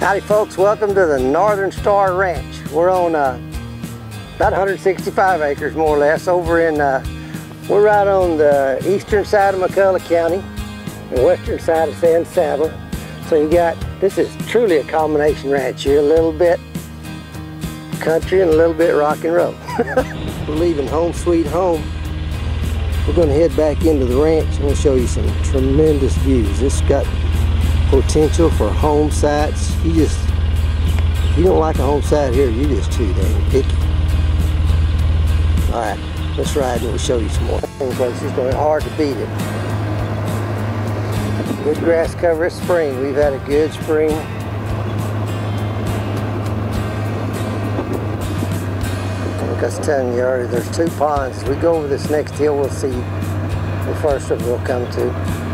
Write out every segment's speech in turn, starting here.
Howdy folks, welcome to the Northern Star Ranch. We're on about 165 acres more or less over in, we're right on the eastern side of McCulloch County, the western side of San Saba. So you got, this is truly a combination ranch here, a little bit country and a little bit rock and roll. We're leaving home sweet home. We're going to head back into the ranch and we'll show you some tremendous views. This got potential for home sites. If you don't like a home site here, you're just too dang picky. Alright, let's ride and we'll show you some more. Place is going to be hard to beat it. Good grass cover spring. We've had a good spring. Like I was telling you earlier, there's two ponds. As we go over this next hill, we'll see the first one we'll come to.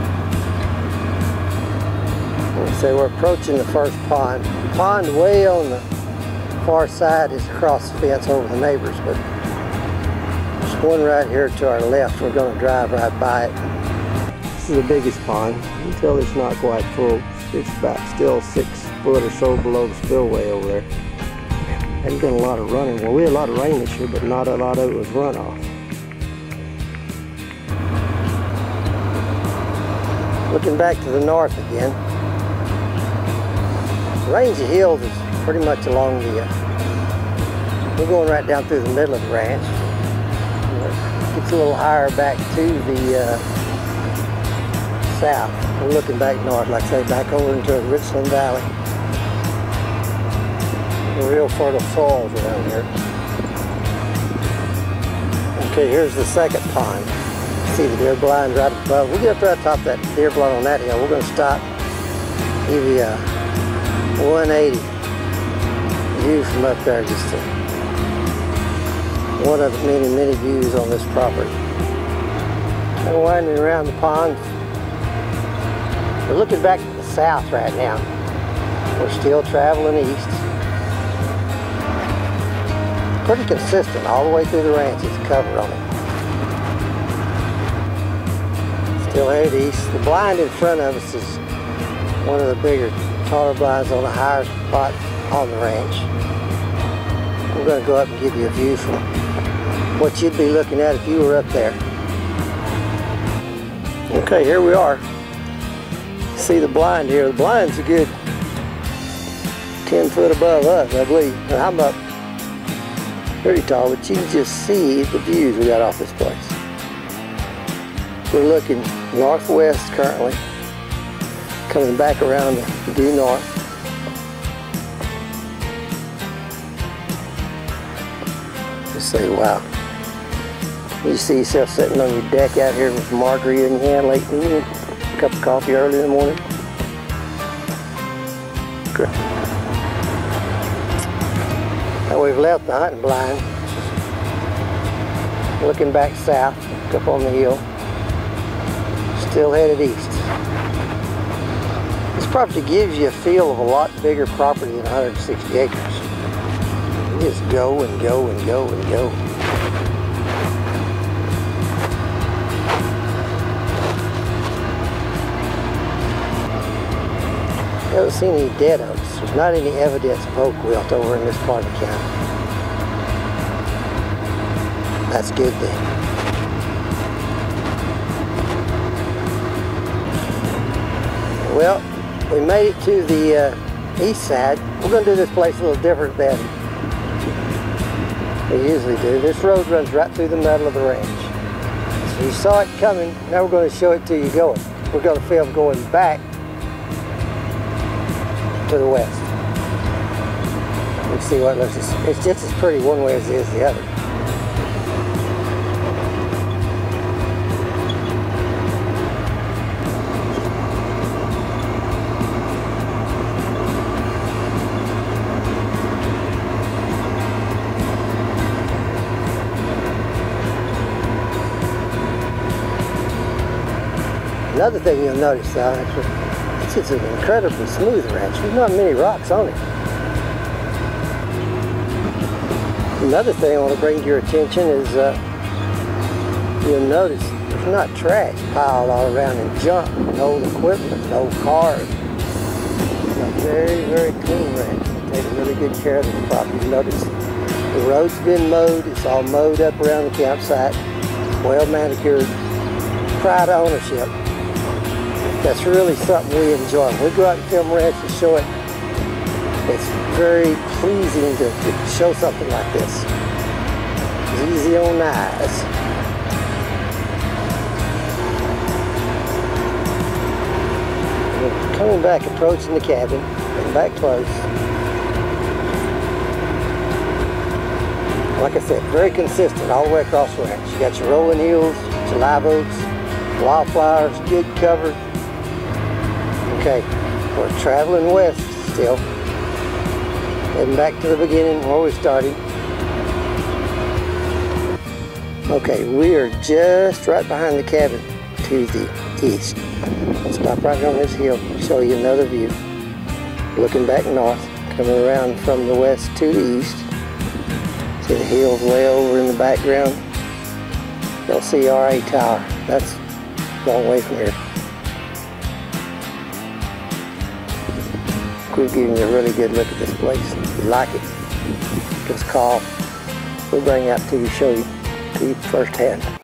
So we're approaching the first pond. The pond way on the far side is across the fence over the neighbors, but there's one right here to our left. We're going to drive right by it. This is the biggest pond. You can tell it's not quite full. It's about still 6 foot or so below the spillway over there. Hadn't done a lot of running. Well, we had a lot of rain this year, but not a lot of it was runoff. Looking back to the north again. The range of hills is pretty much along the, we're going right down through the middle of the ranch. It gets a little higher back to the south. We're looking back north, like I say, back over into the Richland Valley. Real fertile soils around here. Okay, here's the second pond. See the deer blind right above. We get up right top of that deer blind on that hill. We're going to stop, give you a 180 view from up there, just one of the many views on this property. And winding around the pond, we're looking back to the south right now. We're still traveling east. Pretty consistent all the way through the ranch. It's covered on it. Still headed east. The blind in front of us is one of the bigger taller blinds on the higher spot on the ranch. We're going to go up and give you a view from what you'd be looking at if you were up there. Okay, here we are. See the blind here. The blind's a good 10 foot above us, I believe. And I'm up pretty tall, but you can just see the views we got off this place. We're looking northwest currently, coming back around due north. Just say, wow. You see yourself sitting on your deck out here with a margarita in your hand late in the evening, a cup of coffee early in the morning. Great. Now we've left the hunting blind, looking back south, up on the hill, still headed east. This property gives you a feel of a lot bigger property than 160 acres. You just go and go and go and go. I haven't seen any dead oaks. There's not any evidence of oak wilt over in this part of the county. That's good then. Well, we made it to the east side. We're going to do this place a little different than we usually do. This road runs right through the middle of the ranch. So you saw it coming, now we're going to show it to you going. We're going to film going back to the west. Let's see what it looks like. It's just as pretty one way as it is the other. Another thing you'll notice, it's an incredibly smooth ranch. There's not many rocks on it. Another thing I want to bring to your attention is you'll notice there's not trash piled all around and junk, and old equipment, and old cars. a very, very clean ranch. They take really good care of the property. Notice the road's been mowed. It's all mowed up around the campsite. Well manicured. Pride of ownership. That's really something we enjoy. When we go out and film ranch and show it, it's very pleasing to show something like this. It's easy on the eyes. We're coming back, approaching the cabin, getting back close. Like I said, very consistent all the way across the ranch. You got your rolling hills, your live oaks, wildflowers, good cover. Okay, we're traveling west still. Heading back to the beginning where we started. Okay, we are just right behind the cabin to the east. Let's stop right on this hill, show you another view. Looking back north, coming around from the west to the east. See the hills way over in the background. LCRA Tower. That's a long way from here. We've given you a really good look at this place. If you like it, give us a call. We'll bring it out to you, show you firsthand.